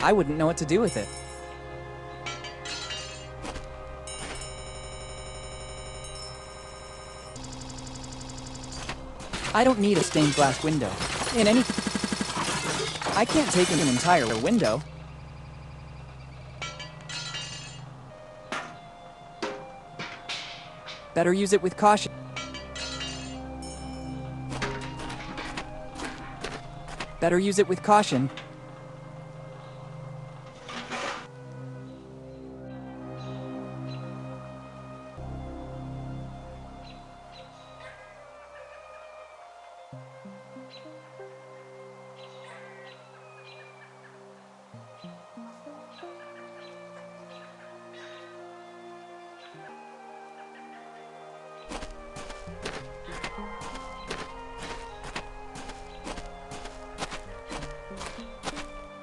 I wouldn't know what to do with it. I don't need a stained glass window. In any... I can't take in an entire window. Better use it with caution. Better use it with caution.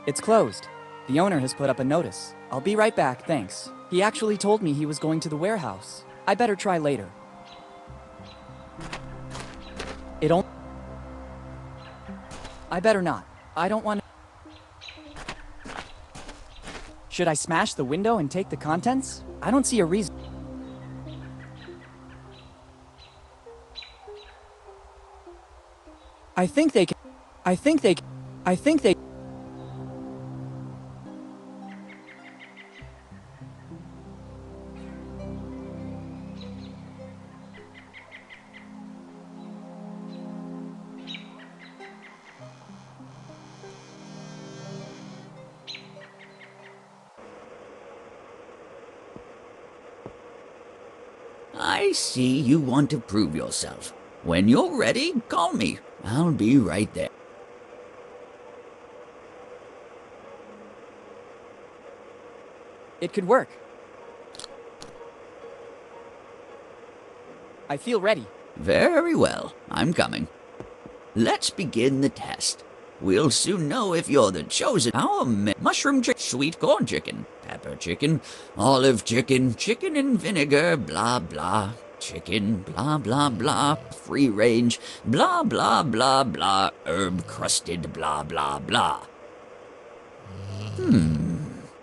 It's closed. The owner has put up a notice. I'll be right back, thanks. He actually told me he was going to the warehouse. I better try later. I better not. I don't want to... Should I smash the window and take the contents? I don't see a reason. I think they... I see you want to prove yourself. When you're ready, call me. I'll be right there. It could work. I feel ready. Very well, I'm coming. Let's begin the test. We'll soon know if you're the chosen. Our mushroom chicken, sweet corn chicken, pepper chicken, olive chicken, chicken and vinegar, blah blah, chicken, blah blah blah, free range, blah blah blah blah, herb crusted, blah blah blah.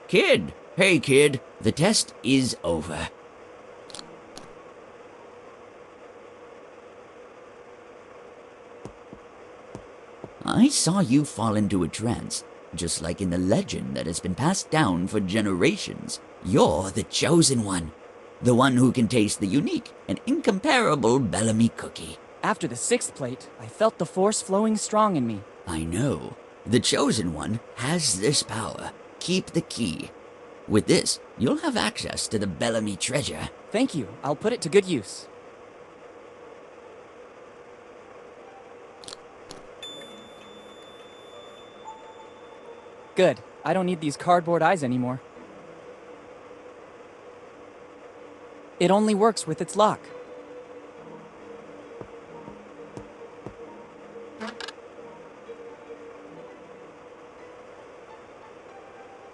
Kid, hey kid, the test is over. I saw you fall into a trance, just like in the legend that has been passed down for generations. You're the chosen one, the one who can taste the unique and incomparable Bellamy cookie. After the 6th plate, I felt the force flowing strong in me. I know. The chosen one has this power. Keep the key. With this, you'll have access to the Bellamy treasure. Thank you. I'll put it to good use. Good. I don't need these cardboard eyes anymore. It only works with its lock.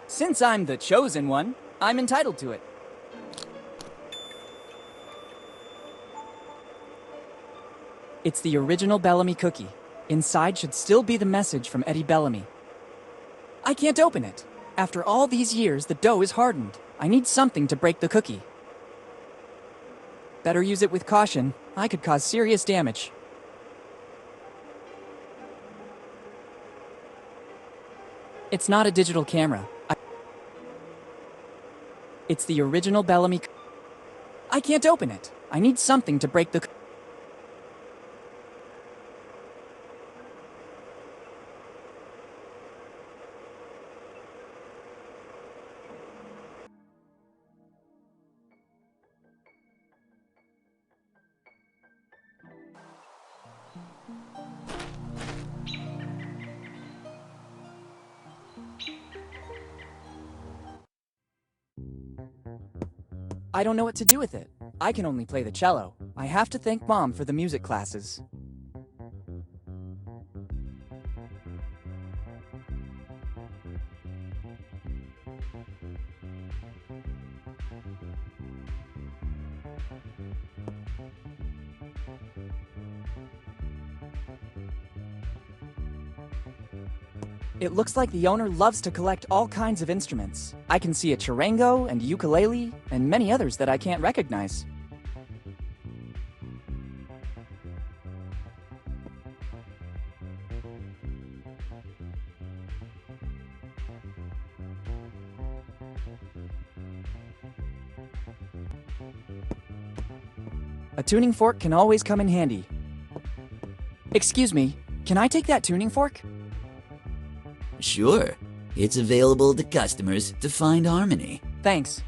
Since I'm the chosen one, I'm entitled to it. It's the original Bellamy cookie. Inside should still be the message from Eddie Bellamy. I can't open it. After all these years, the dough is hardened. I need something to break the cookie. Better use it with caution. I could cause serious damage. It's not a digital camera. It's the original Bellamy. I can't open it. I need something to break the... I don't know what to do with it. I can only play the cello. I have to thank Mom for the music classes. It looks like the owner loves to collect all kinds of instruments. I can see a charango and ukulele and many others that I can't recognize. A tuning fork can always come in handy. Excuse me, can I take that tuning fork? Sure. It's available to customers to find harmony. Thanks.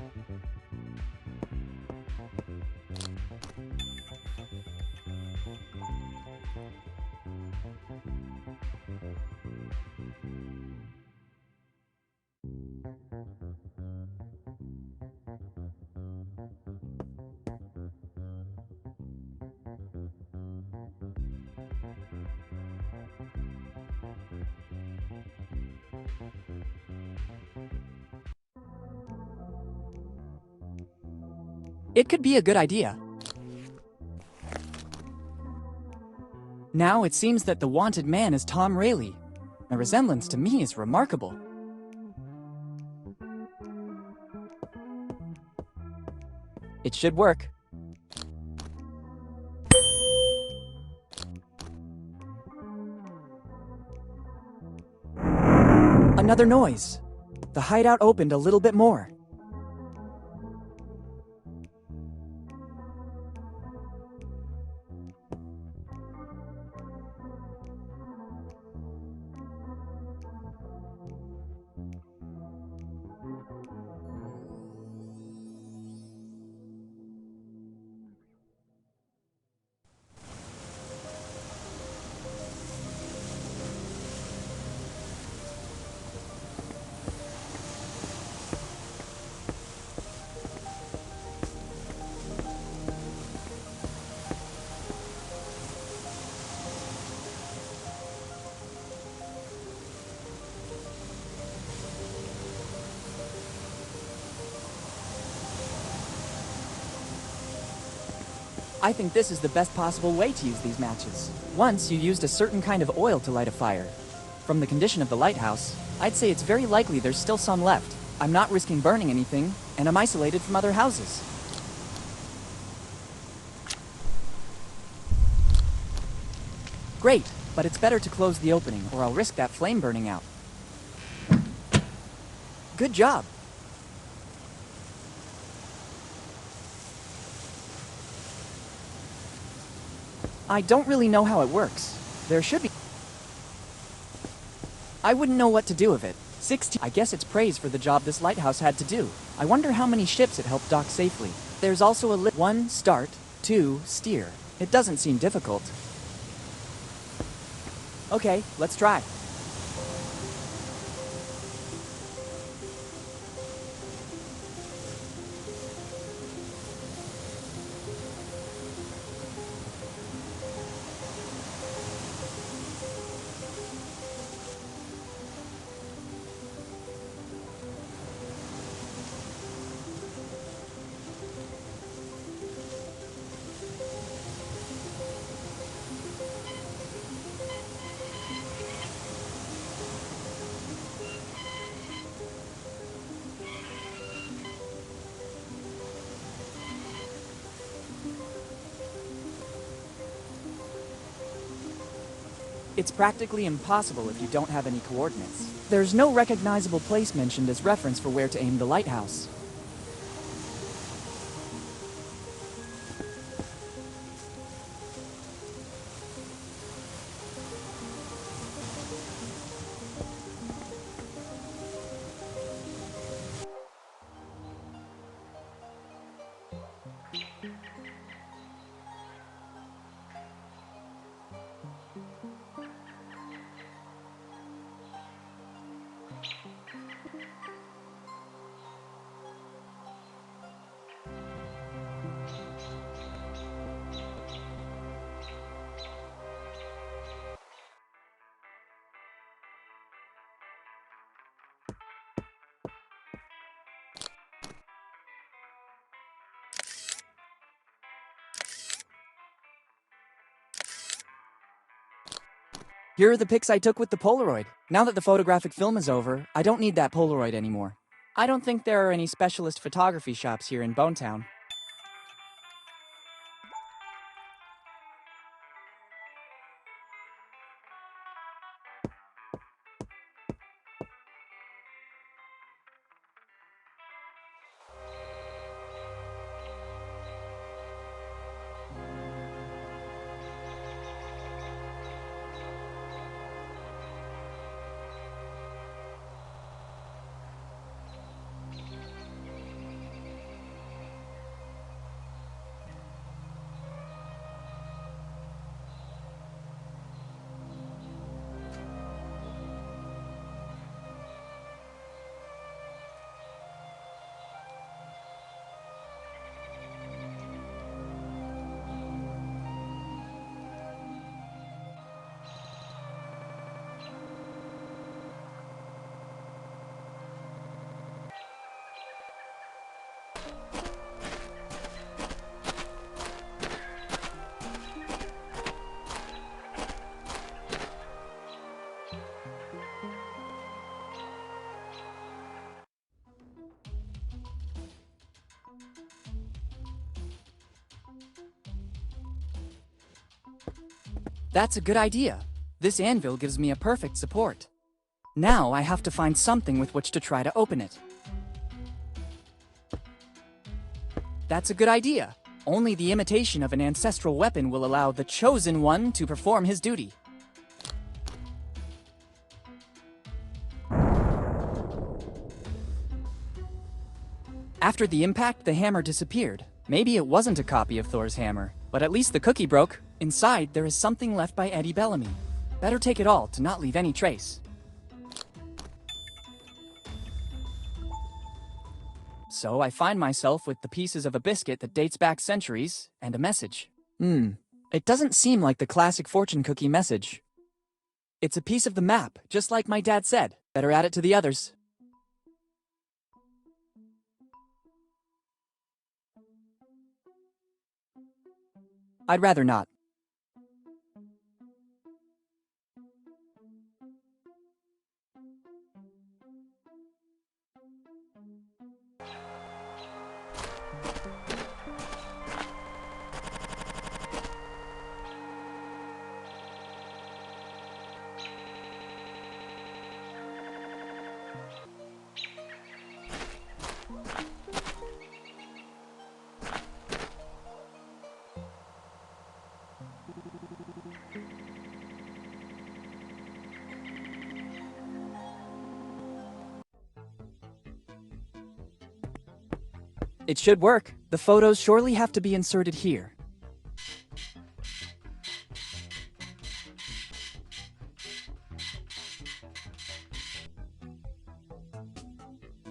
It could be a good idea. Now it seems that the wanted man is Tom Rayleigh. The resemblance to me is remarkable. It should work. Another noise. The hideout opened a little bit more. I think this is the best possible way to use these matches. Once you used a certain kind of oil to light a fire. From the condition of the lighthouse, I'd say it's very likely there's still some left. I'm not risking burning anything, and I'm isolated from other houses. Great, but it's better to close the opening, or I'll risk that flame burning out. Good job. I don't really know how it works. There should be... I wouldn't know what to do with it. 16... I guess it's praise for the job this lighthouse had to do. I wonder how many ships it helped dock safely. There's also a 1. Start, 2. Steer. It doesn't seem difficult. Okay, let's try. It's practically impossible if you don't have any coordinates. There's no recognizable place mentioned as reference for where to aim the lighthouse. Here are the pics I took with the Polaroid. Now that the photographic film is over, I don't need that Polaroid anymore. I don't think there are any specialist photography shops here in Bonetown. That's a good idea. This anvil gives me a perfect support. Now I have to find something with which to try to open it. That's a good idea. Only the imitation of an ancestral weapon will allow the Chosen One to perform his duty. After the impact, the hammer disappeared. Maybe it wasn't a copy of Thor's hammer, but at least the cookie broke. Inside, there is something left by Eddie Bellamy. Better take it all to not leave any trace. So I find myself with the pieces of a biscuit that dates back centuries, and a message. It doesn't seem like the classic fortune cookie message. It's a piece of the map, just like my dad said. Better add it to the others. I'd rather not. It should work. The photos surely have to be inserted here.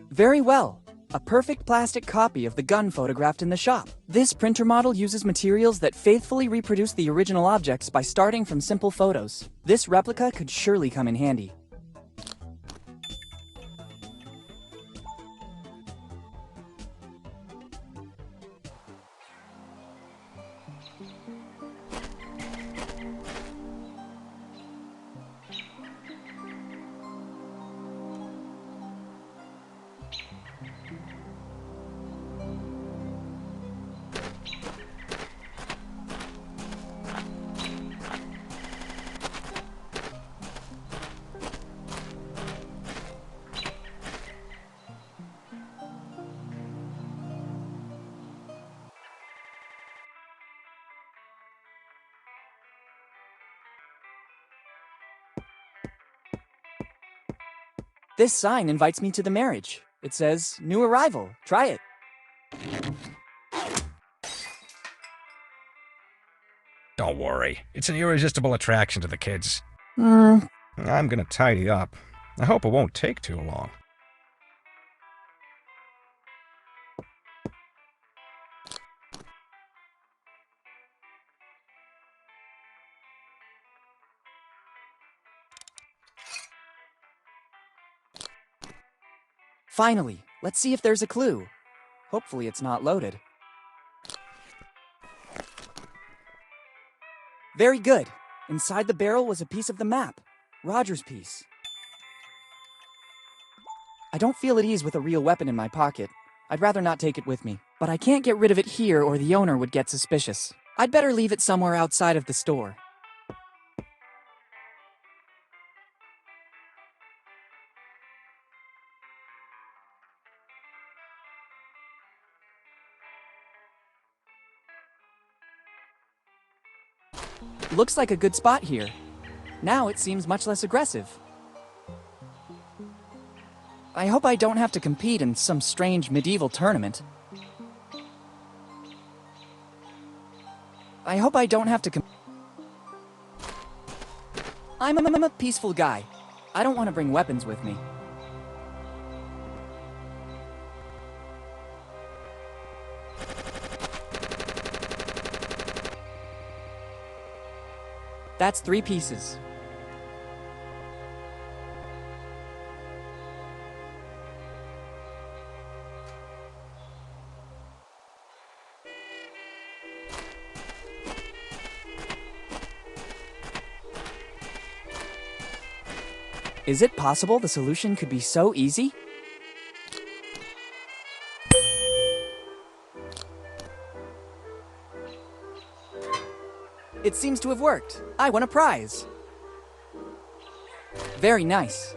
Very well. A perfect plastic copy of the gun photographed in the shop. This printer model uses materials that faithfully reproduce the original objects by starting from simple photos. This replica could surely come in handy. This sign invites me to the marriage. It says, "New arrival. Try it." Don't worry. It's an irresistible attraction to the kids. Hmm. I'm gonna tidy up. I hope it won't take too long. Finally, let's see if there's a clue. Hopefully it's not loaded. Very good. Inside the barrel was a piece of the map. Roger's piece. I don't feel at ease with a real weapon in my pocket. I'd rather not take it with me. But I can't get rid of it here or the owner would get suspicious. I'd better leave it somewhere outside of the store. Looks like a good spot here. Now it seems much less aggressive. I hope I don't have to compete in some strange medieval tournament. I hope I don't have to I'm a peaceful guy. I don't want to bring weapons with me. That's 3 pieces. Is it possible the solution could be so easy? It seems to have worked. I won a prize. Very nice.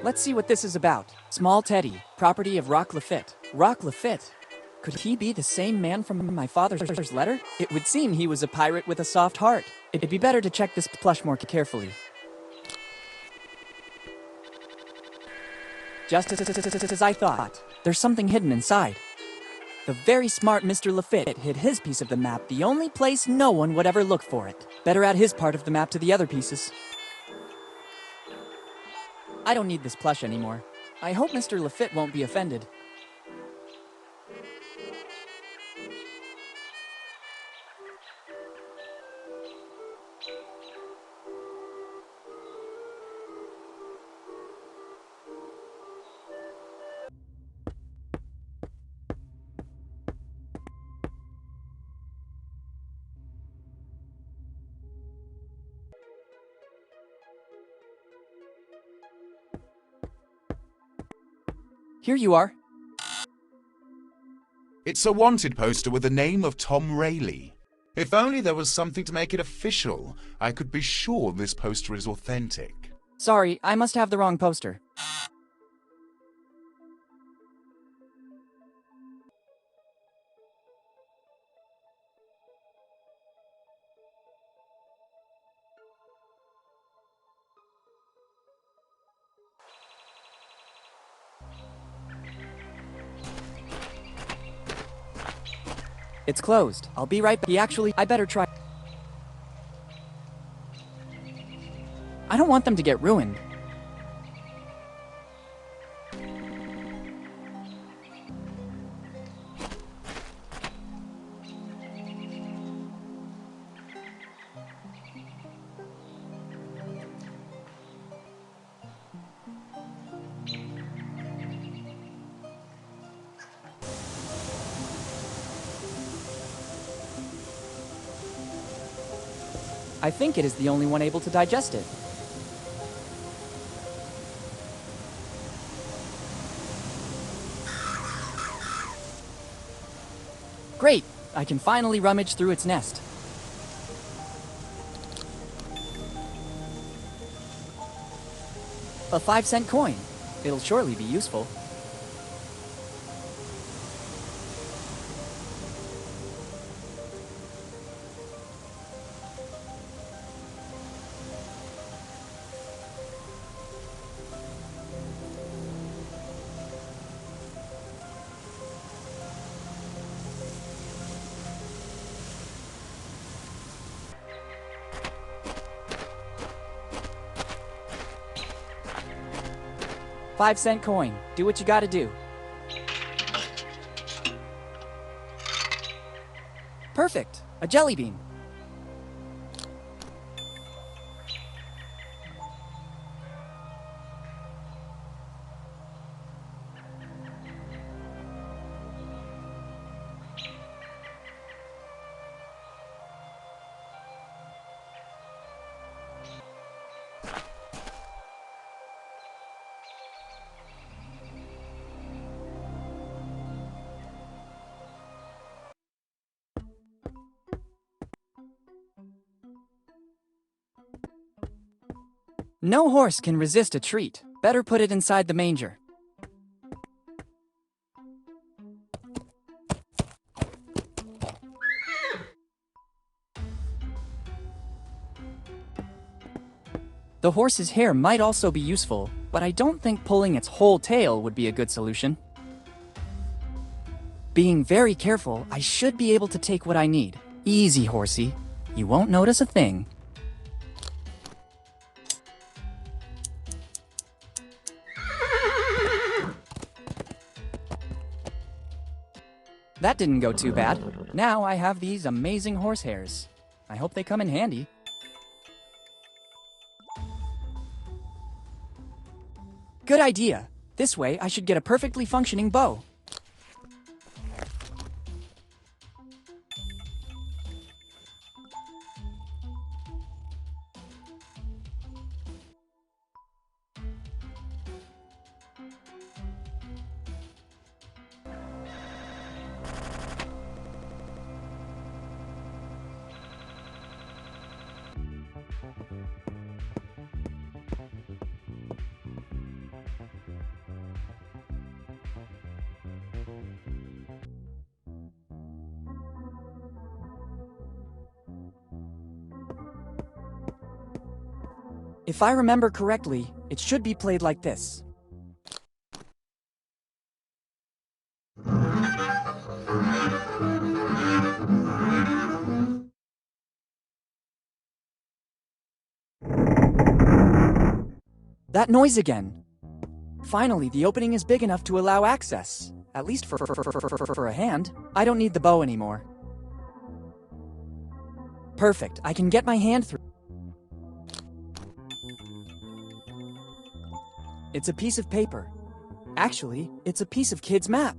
Let's see what this is about. Small Teddy, property of Rock Lafitte. Rock Lafitte? Could he be the same man from my father's letter? It would seem he was a pirate with a soft heart. It'd be better to check this plush more carefully. Just as I thought. There's something hidden inside. The very smart Mr. Lafitte hid his piece of the map the only place no one would ever look for it. Better add his part of the map to the other pieces. I don't need this plush anymore. I hope Mr. Lafitte won't be offended. Here you are. It's a wanted poster with the name of Tom Rayleigh. If only there was something to make it official, I could be sure this poster is authentic. Sorry, I must have the wrong poster. It's closed. I'll be right back. I better try. I don't want them to get ruined. I think it is the only one able to digest it. Great! I can finally rummage through its nest. A 5-cent coin. It'll surely be useful. $5-cent coin. Do what you gotta do. Perfect! A jelly bean. No horse can resist a treat. Better put it inside the manger. The horse's hair might also be useful, but I don't think pulling its whole tail would be a good solution. Being very careful, I should be able to take what I need. Easy, horsey. You won't notice a thing. That didn't go too bad. Now I have these amazing horse hairs. I hope they come in handy. Good idea. This way I should get a perfectly functioning bow. If I remember correctly, it should be played like this. That noise again. Finally, the opening is big enough to allow access. At least for a hand. I don't need the bow anymore. Perfect, I can get my hand through. It's a piece of paper. Actually, it's a piece of Kid's map.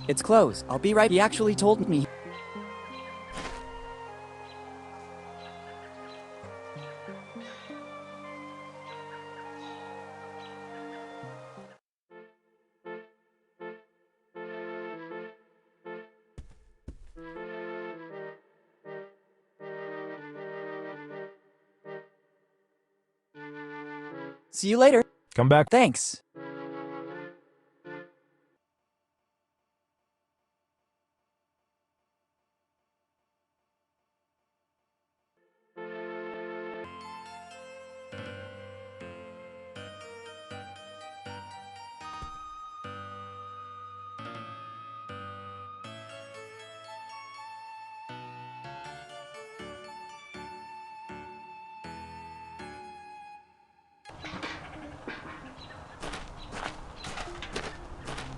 It's closed. I'll be right. He actually told me. See you later. Come back. Thanks.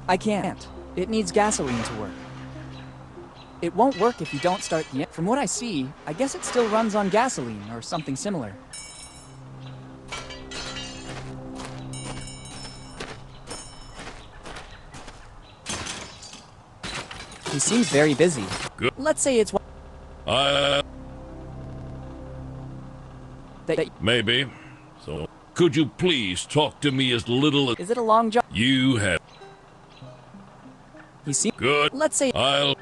I can't. It needs gasoline to work. It won't work if you don't start the engine. From what I see, I guess it still runs on gasoline or something similar. He seems very busy. Good. Let's say it's Maybe. So, could you please talk to me as little as Is it a long job? you have? He seems Good. Let's say I'll.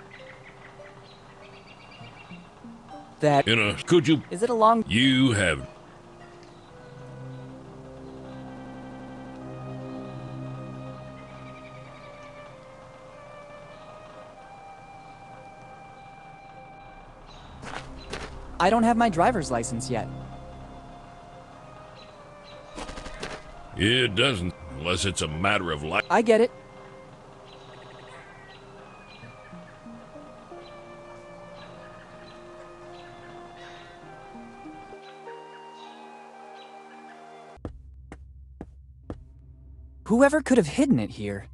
that. Could you? Is it a long? You have. I don't have my driver's license yet. It doesn't, unless it's a matter of life. I get it. Whoever could have hidden it here?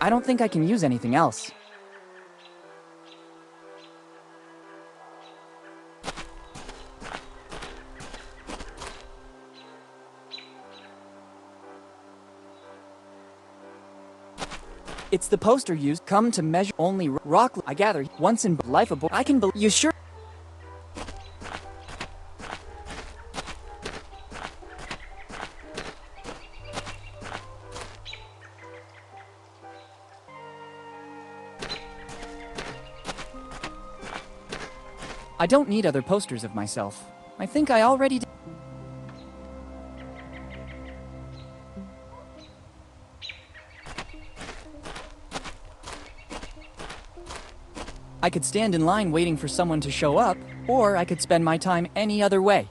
I don't think I can use anything else. It's the poster used come to measure only rock. I gather once in life aboard. I can believe you sure. I don't need other posters of myself. I think I already did. I could stand in line waiting for someone to show up, or I could spend my time any other way.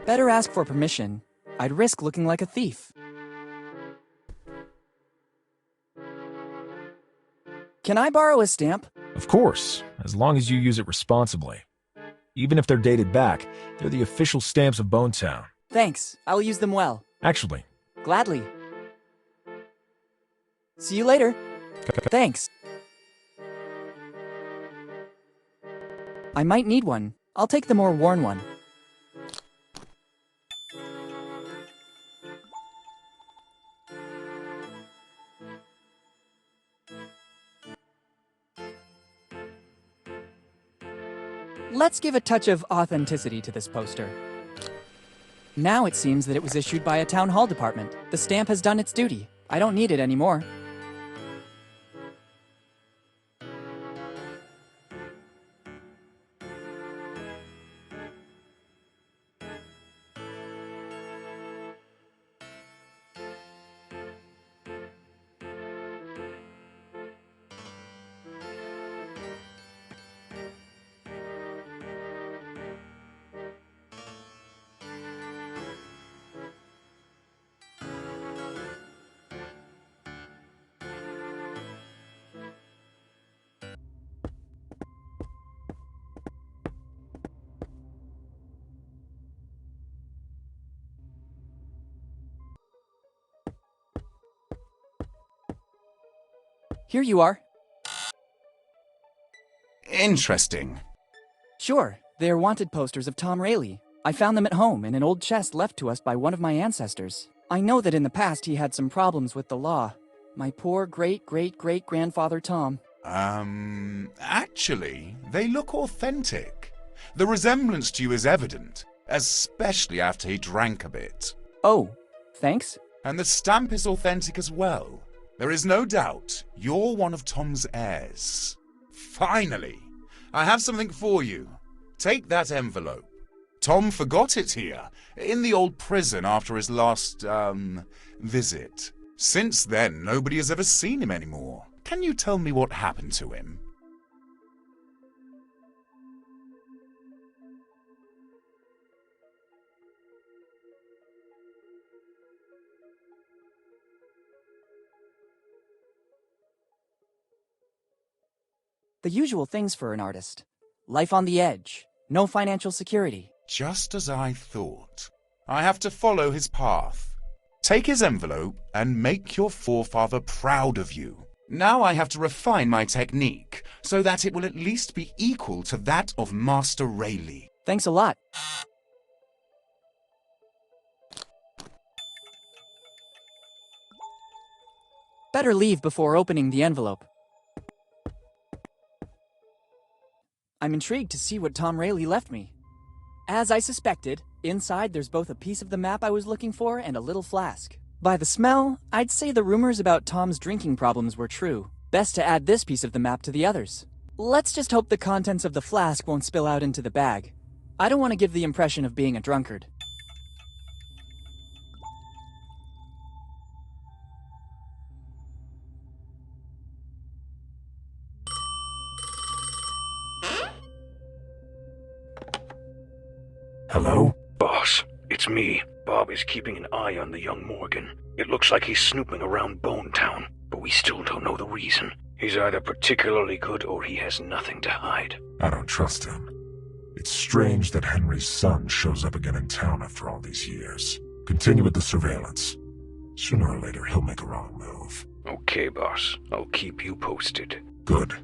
Better ask for permission. I'd risk looking like a thief. Can I borrow a stamp? Of course, as long as you use it responsibly. Even if they're dated back, they're the official stamps of Bonetown. Thanks. I'll use them well. Actually, Gladly. See you later. Thanks. I might need one. I'll take the more worn one. Let's give a touch of authenticity to this poster. Now it seems that it was issued by a town hall department. The stamp has done its duty. I don't need it anymore. Here you are. Interesting. Sure, they're wanted posters of Tom Rayleigh. I found them at home in an old chest left to us by one of my ancestors. I know that in the past he had some problems with the law. My poor great-great-great-grandfather Tom. Actually, they look authentic. The resemblance to you is evident, especially after he drank a bit. Oh, thanks? And the stamp is authentic as well. There is no doubt you're one of Tom's heirs. Finally, I have something for you. Take that envelope. Tom forgot it here, in the old prison after his last, visit. Since then, nobody has ever seen him anymore. Can you tell me what happened to him? The usual things for an artist. Life on the edge. No financial security. Just as I thought. I have to follow his path. Take his envelope and make your forefather proud of you. Now I have to refine my technique so that it will at least be equal to that of Master Rayleigh. Thanks a lot. Better leave before opening the envelope. I'm intrigued to see what Tom Rayleigh left me. As I suspected, inside there's both a piece of the map I was looking for and a little flask. By the smell, I'd say the rumors about Tom's drinking problems were true. Best to add this piece of the map to the others. Let's just hope the contents of the flask won't spill out into the bag. I don't want to give the impression of being a drunkard. Hello? Boss, it's me. Bob is keeping an eye on the young Morgan. It looks like he's snooping around Bone Town, but we still don't know the reason. He's either particularly good or he has nothing to hide. I don't trust him. It's strange that Henry's son shows up again in town after all these years. Continue with the surveillance. Sooner or later, he'll make a wrong move. Okay, boss. I'll keep you posted. Good.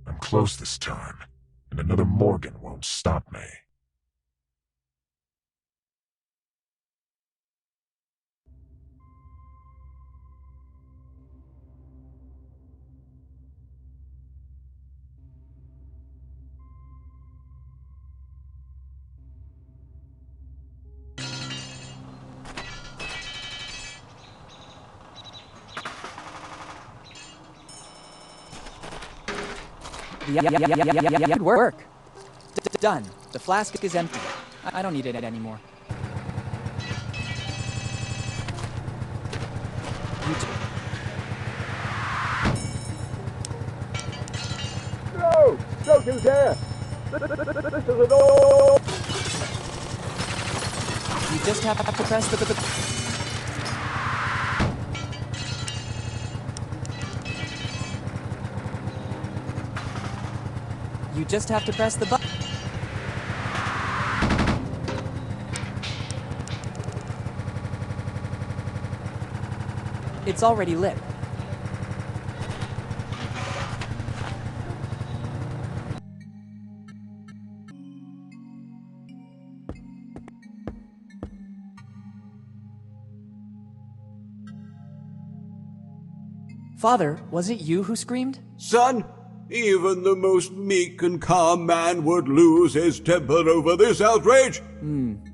I'm close this time, and another Morgan won't stop me. Good work. Done. The flask is empty. I don't need it anymore. You too. No! Don't you dare! This is an all... You just have to press the... You just have to press the button. It's already lit. Father, was it you who screamed? Son, even the most meek and calm man would lose his temper over this outrage.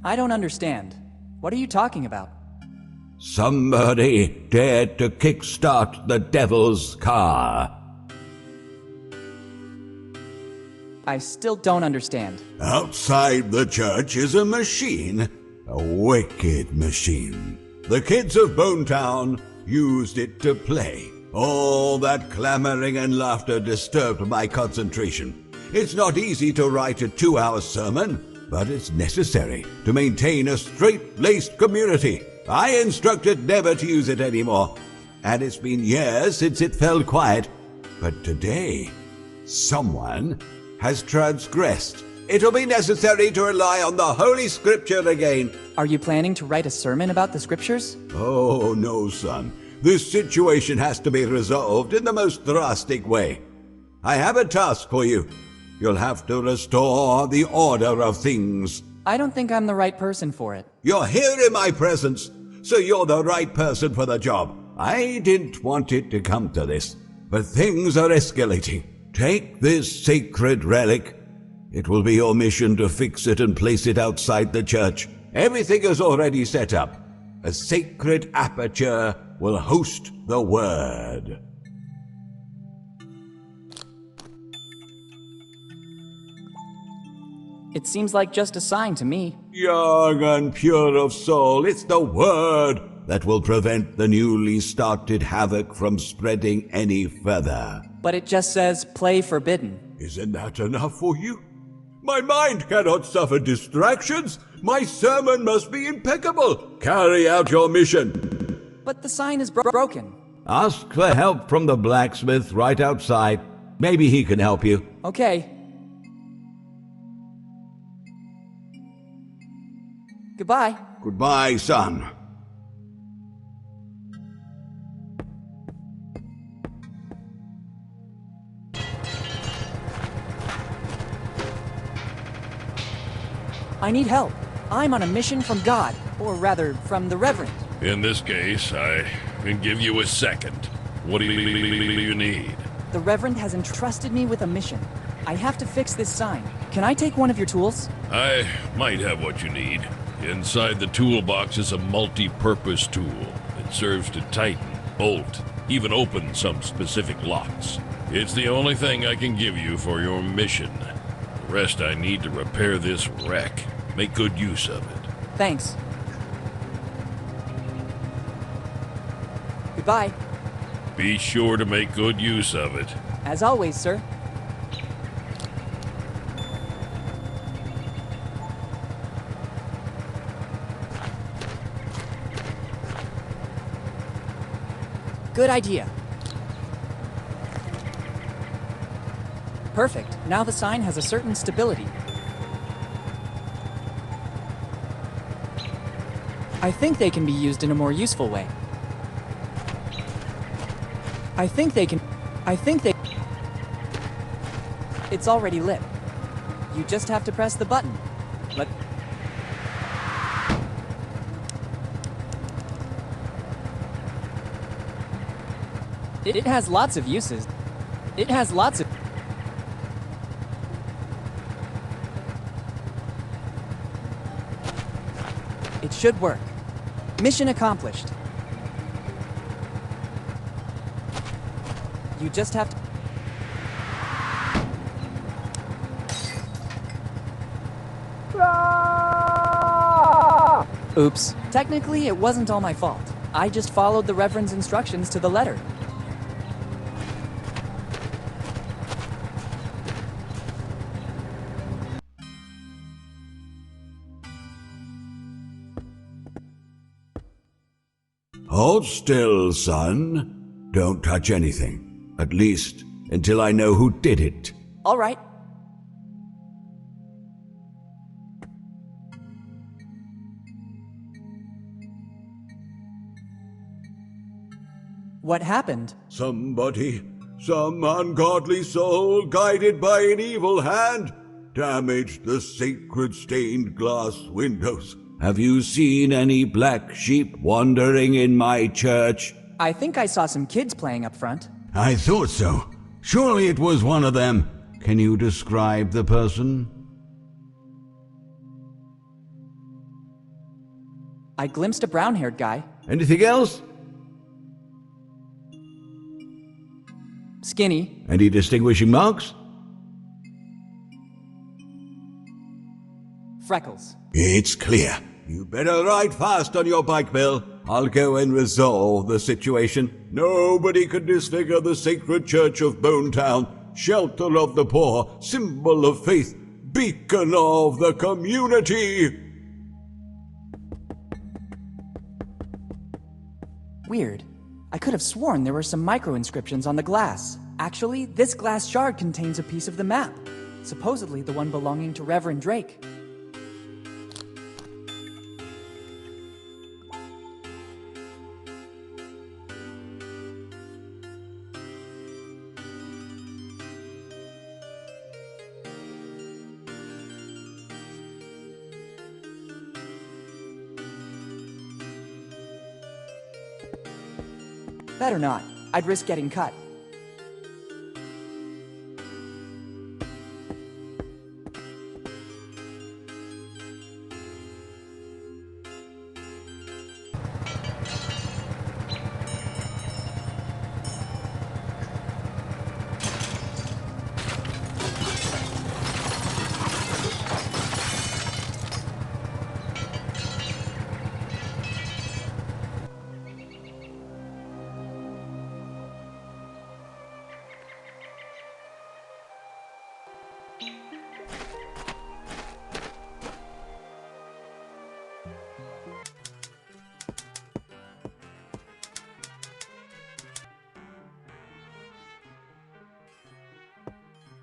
I don't understand. What are you talking about? Somebody dared to kickstart the devil's car. I still don't understand. Outside the church is a machine, a wicked machine. The kids of Bone Town used it to play. All that clamoring and laughter disturbed my concentration. It's not easy to write a 2-hour sermon, but it's necessary to maintain a straight-laced community. I instructed never to use it anymore, and it's been years since it fell quiet. But today, someone has transgressed. It'll be necessary to rely on the Holy Scripture again. Are you planning to write a sermon about the scriptures? Oh, no, son. This situation has to be resolved in the most drastic way. I have a task for you. You'll have to restore the order of things. I don't think I'm the right person for it. You're here in my presence, so you're the right person for the job. I didn't want it to come to this, but things are escalating. Take this sacred relic. It will be your mission to fix it and place it outside the church. Everything is already set up. A sacred aperture will host the word. It seems like just a sign to me. Young and pure of soul, it's the word that will prevent the newly started havoc from spreading any further. But it just says, play forbidden. Isn't that enough for you? My mind cannot suffer distractions. My sermon must be impeccable. Carry out your mission. But the sign is broken. Ask for help from the blacksmith right outside. Maybe he can help you. Okay. Goodbye. Goodbye, son. I need help. I'm on a mission from God, or rather, from the Reverend. In this case, I can give you a second. What do you need? The Reverend has entrusted me with a mission. I have to fix this sign. Can I take one of your tools? I might have what you need. Inside the toolbox is a multi-purpose tool. It serves to tighten, bolt, even open some specific locks. It's the only thing I can give you for your mission. The rest I need to repair this wreck. Make good use of it. Thanks. Goodbye. Be sure to make good use of it. As always, sir. Good idea. Perfect. Now the sign has a certain stability. I think they can be used in a more useful way. I think they... It's already lit. You just have to press the button. It has lots of uses. It has lots of... It should work. Mission accomplished. You just have to... Oops. Technically, it wasn't all my fault. I just followed the Reverend's instructions to the letter. Hold still, son. Don't touch anything. At least, until I know who did it. All right. What happened? Some ungodly soul, guided by an evil hand, damaged the sacred stained glass windows. Have you seen any black sheep wandering in my church? I think I saw some kids playing up front. I thought so. Surely it was one of them. Can you describe the person? I glimpsed a brown-haired guy. Anything else? Skinny. Any distinguishing marks? Freckles. It's clear. You better ride fast on your bike, Bill. I'll go and resolve the situation. Nobody could disfigure the sacred church of Bonetown, shelter of the poor, symbol of faith, beacon of the community. Weird. I could have sworn there were some micro-inscriptions on the glass. Actually, this glass shard contains a piece of the map. Supposedly the one belonging to Reverend Drake. Better not. I'd risk getting cut.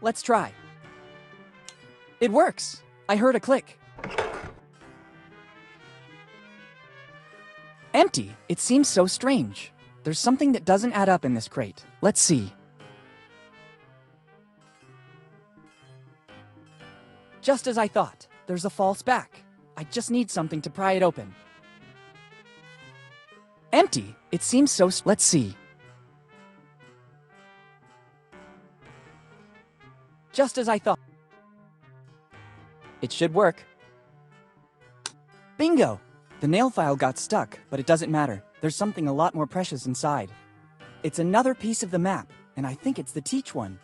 Let's try. It works! I heard a click. Empty! It seems so strange. There's something that doesn't add up in this crate. Let's see. Just as I thought. There's a false back. I just need something to pry it open. Empty! It seems so... Let's see. Just as I thought. It should work. Bingo! The nail file got stuck, but it doesn't matter. There's something a lot more precious inside. It's another piece of the map, and I think it's the teach one.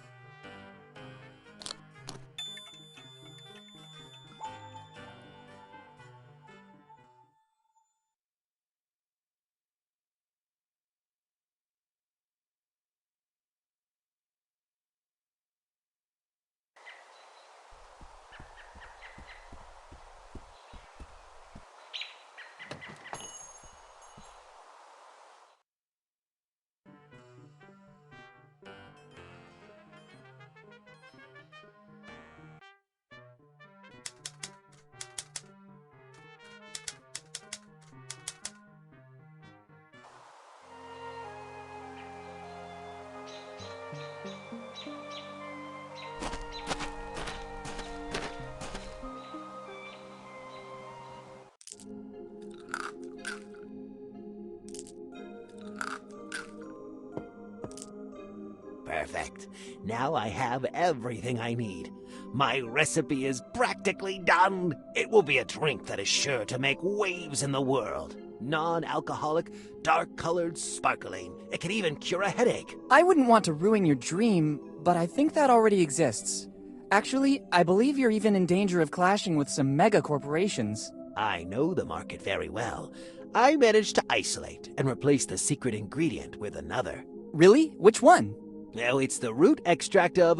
Perfect. Now I have everything I need. My recipe is practically done. It will be a drink that is sure to make waves in the world. Non-alcoholic, dark-colored, sparkling. It can even cure a headache. I wouldn't want to ruin your dream, but I think that already exists. Actually, I believe you're even in danger of clashing with some mega corporations. I know the market very well. I managed to isolate and replace the secret ingredient with another. Really? Which one? Well, it's the root extract of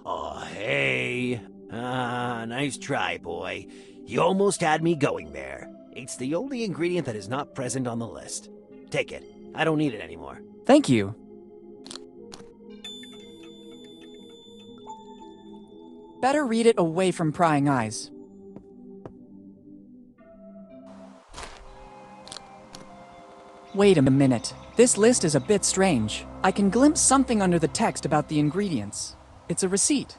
Oh, hey. Nice try, boy. You almost had me going there. It's the only ingredient that is not present on the list. Take it. I don't need it anymore. Thank you. Better read it away from prying eyes. Wait a minute. This list is a bit strange. I can glimpse something under the text about the ingredients. It's a receipt.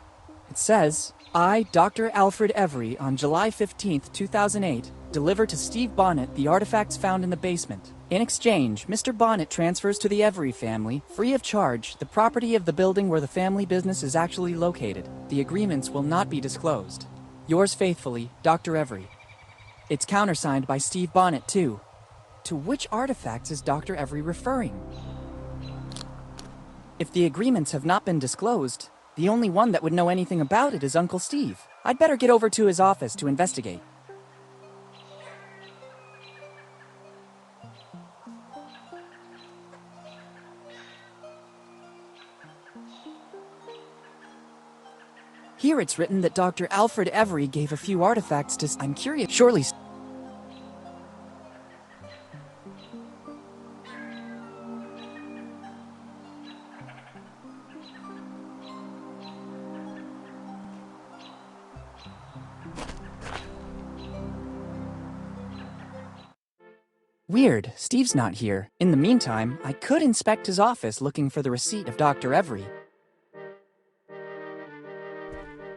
It says, I, Dr. Alfred Every, on July 15th, 2008, deliver to Steve Bonnet the artifacts found in the basement. In exchange, Mr. Bonnet transfers to the Every family, free of charge, the property of the building where the family business is actually located. The agreements will not be disclosed. Yours faithfully, Dr. Every. It's countersigned by Steve Bonnet, too. To which artifacts is Dr. Every referring? If the agreements have not been disclosed, the only one that would know anything about it is Uncle Steve. I'd better get over to his office to investigate. Here it's written that Dr. Alfred Every gave a few artifacts to... I'm curious, surely... Weird, Steve's not here. In the meantime, I could inspect his office looking for the receipt of Dr. Every.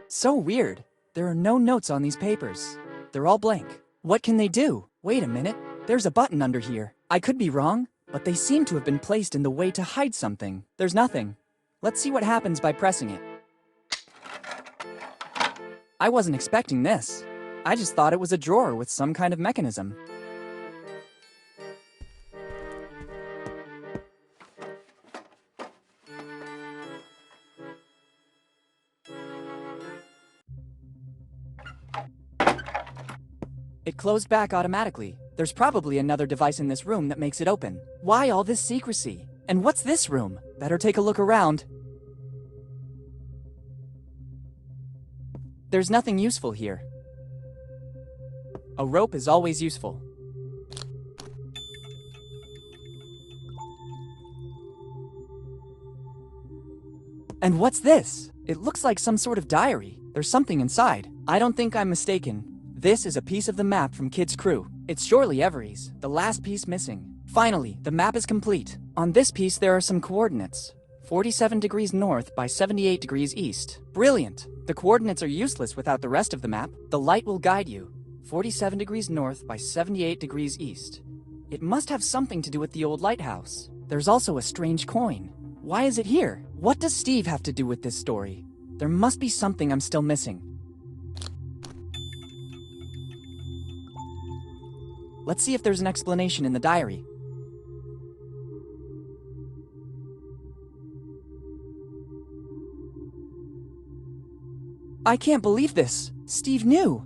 So weird. There are no notes on these papers. They're all blank. What can they do? Wait a minute. There's a button under here. I could be wrong, but they seem to have been placed in the way to hide something. There's nothing. Let's see what happens by pressing it. I wasn't expecting this. I just thought it was a drawer with some kind of mechanism. It closed back automatically. There's probably another device in this room that makes it open. Why all this secrecy? And what's this room? Better take a look around. There's nothing useful here. A rope is always useful. And what's this? It looks like some sort of diary. There's something inside. I don't think I'm mistaken. This is a piece of the map from Kid's crew. It's surely Every's, the last piece missing. Finally, the map is complete. On this piece there are some coordinates. 47 degrees north by 78 degrees east. Brilliant! The coordinates are useless without the rest of the map. The light will guide you. 47 degrees north by 78 degrees east. It must have something to do with the old lighthouse. There's also a strange coin. Why is it here? What does Steve have to do with this story? There must be something I'm still missing. Let's see if there's an explanation in the diary. I can't believe this. Steve knew.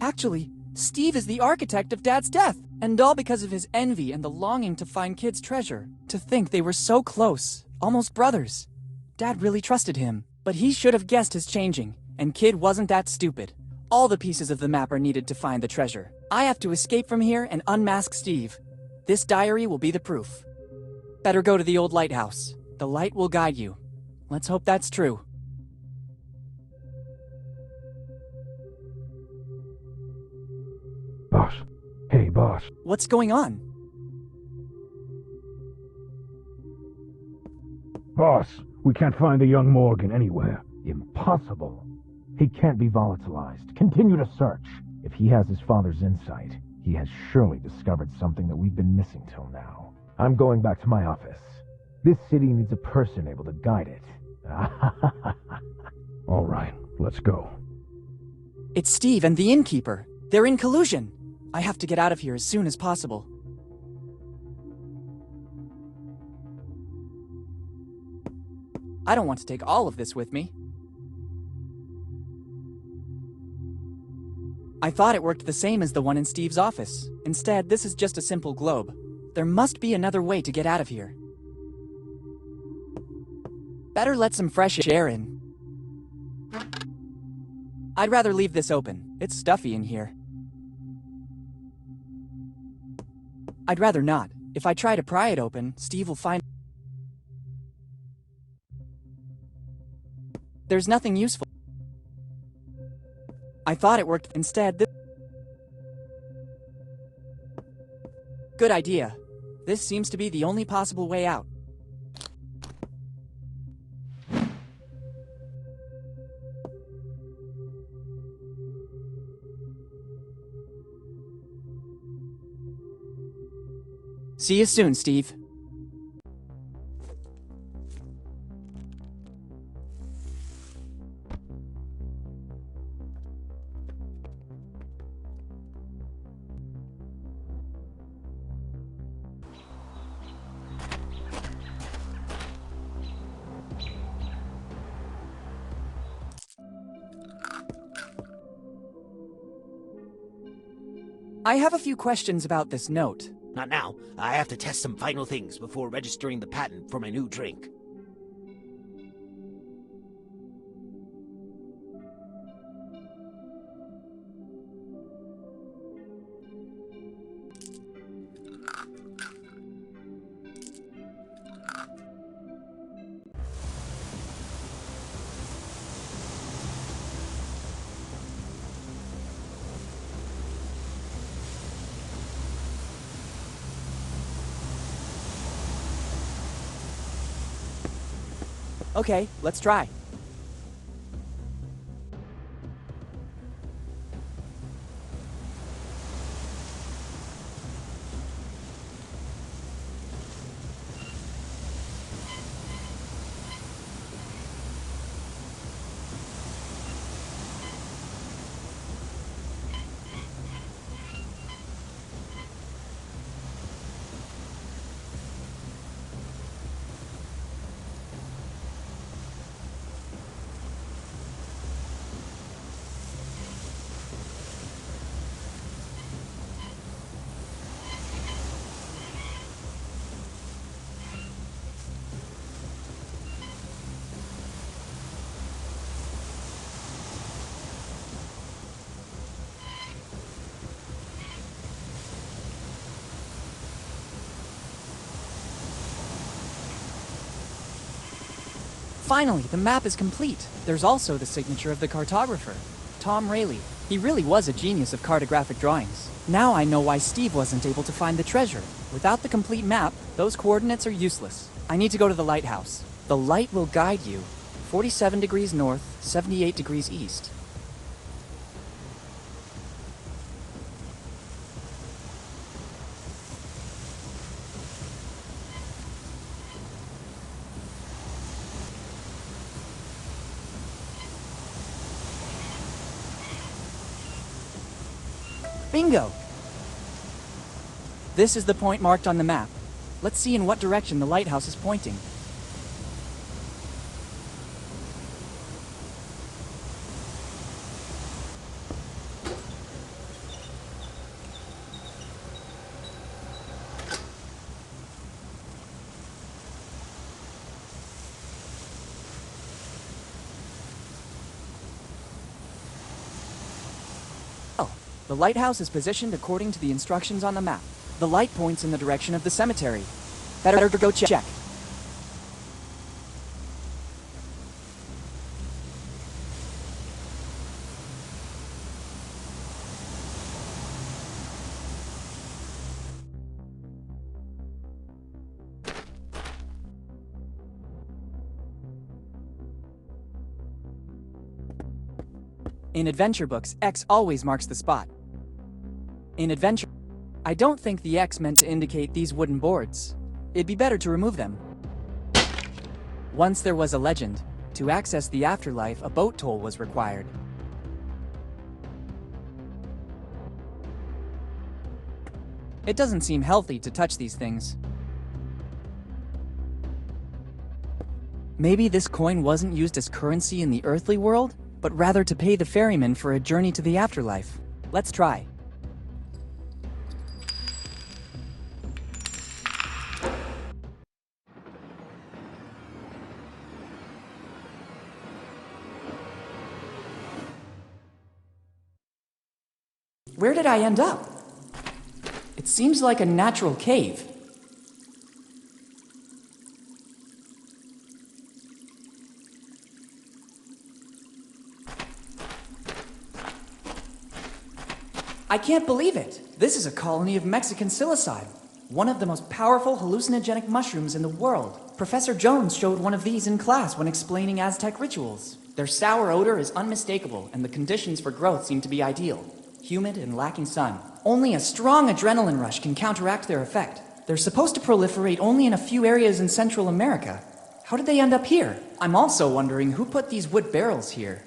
Actually, Steve is the architect of Dad's death, and all because of his envy and the longing to find Kid's treasure. To think they were so close, almost brothers. Dad really trusted him, but he should have guessed his changing, and Kid wasn't that stupid. All the pieces of the map are needed to find the treasure. I have to escape from here and unmask Steve. This diary will be the proof. Better go to the old lighthouse. The light will guide you. Let's hope that's true. Boss. Hey, boss. What's going on? Boss, we can't find the young Morgan anywhere. Impossible. He can't be volatilized. Continue to search. If he has his father's insight, he has surely discovered something that we've been missing till now. I'm going back to my office. This city needs a person able to guide it. All right, let's go. It's Steve and the innkeeper. They're in collusion. I have to get out of here as soon as possible. I don't want to take all of this with me. I thought it worked the same as the one in Steve's office. Instead, this is just a simple globe. There must be another way to get out of here. Better let some fresh air in. I'd rather leave this open. It's stuffy in here. I'd rather not. If I try to pry it open, Steve will find... There's nothing useful. I thought it worked. Instead, Good idea. This seems to be the only possible way out. See you soon, Steve. I have a few questions about this note. Not now. I have to test some final things before registering the patent for my new drink. Okay, let's try. Finally, the map is complete. There's also the signature of the cartographer, Tom Rayleigh. He really was a genius of cartographic drawings. Now I know why Steve wasn't able to find the treasure. Without the complete map, those coordinates are useless. I need to go to the lighthouse. The light will guide you. 47 degrees north, 78 degrees east. Bingo! This is the point marked on the map. Let's see in what direction the lighthouse is pointing. The lighthouse is positioned according to the instructions on the map. The light points in the direction of the cemetery. Better go check. In adventure books, X always marks the spot. In adventure, I don't think the X meant to indicate these wooden boards. It'd be better to remove them. Once there was a legend. To access the afterlife, a boat toll was required. It doesn't seem healthy to touch these things. Maybe this coin wasn't used as currency in the earthly world, but rather to pay the ferryman for a journey to the afterlife. Let's try. Where did I end up? It seems like a natural cave. I can't believe it! This is a colony of Mexican psilocybe, one of the most powerful hallucinogenic mushrooms in the world. Professor Jones showed one of these in class when explaining Aztec rituals. Their sour odor is unmistakable, and the conditions for growth seem to be ideal. Humid and lacking sun. Only a strong adrenaline rush can counteract their effect. They're supposed to proliferate only in a few areas in Central America. How did they end up here? I'm also wondering who put these wood barrels here.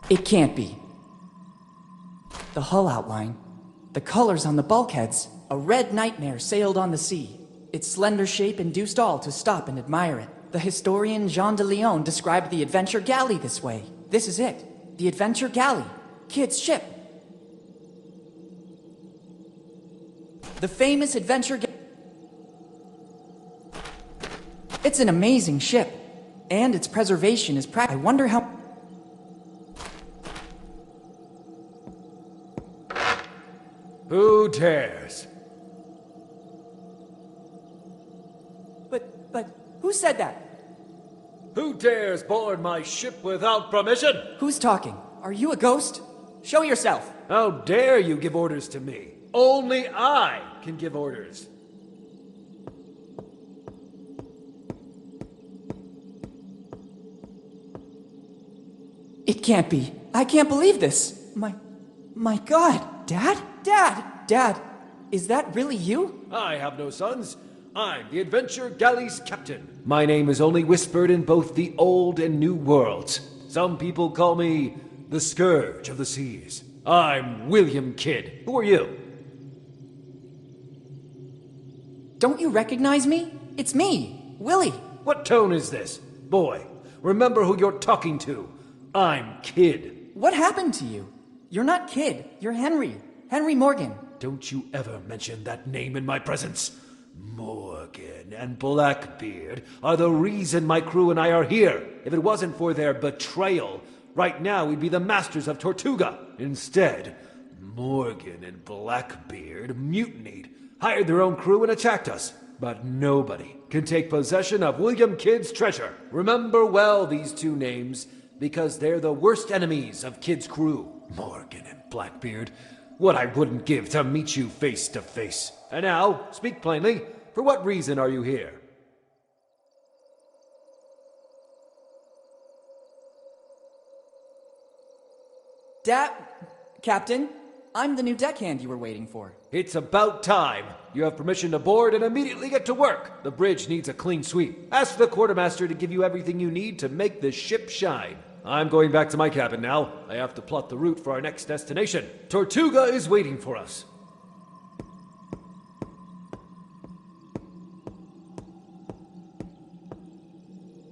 It can't be. The hull outline, the colors on the bulkheads, a red nightmare sailed on the sea. Its slender shape induced all to stop and admire it. The historian Jean de Leon described the adventure galley this way. This is it, the adventure galley, Kidd's ship. The famous adventure galley. It's an amazing ship, and its preservation is I wonder how... Who dares? But who said that? Who dares board my ship without permission? Who's talking? Are you a ghost? Show yourself! How dare you give orders to me? Only I can give orders. It can't be. I can't believe this. My God. Dad, is that really you? I have no sons. I'm the Adventure Galley's captain. My name is only whispered in both the old and new worlds. Some people call me the Scourge of the Seas. I'm William Kidd. Who are you? Don't you recognize me? It's me, Willie. What tone is this? Boy, remember who you're talking to. I'm Kidd. What happened to you? You're not Kidd, you're Henry. Henry Morgan. Don't you ever mention that name in my presence. Morgan and Blackbeard are the reason my crew and I are here. If it wasn't for their betrayal, right now we'd be the masters of Tortuga. Instead, Morgan and Blackbeard mutinied, hired their own crew and attacked us. But nobody can take possession of William Kidd's treasure. Remember well these two names, because they're the worst enemies of Kidd's crew. Morgan and Blackbeard. What I wouldn't give to meet you face to face. And now, speak plainly. For what reason are you here? Captain, I'm the new deckhand you were waiting for. It's about time. You have permission to board and immediately get to work. The bridge needs a clean sweep. Ask the quartermaster to give you everything you need to make the ship shine. I'm going back to my cabin now. I have to plot the route for our next destination. Tortuga is waiting for us.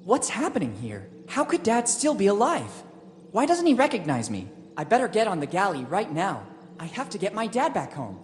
What's happening here? How could Dad still be alive? Why doesn't he recognize me? I better get on the galley right now. I have to get my dad back home.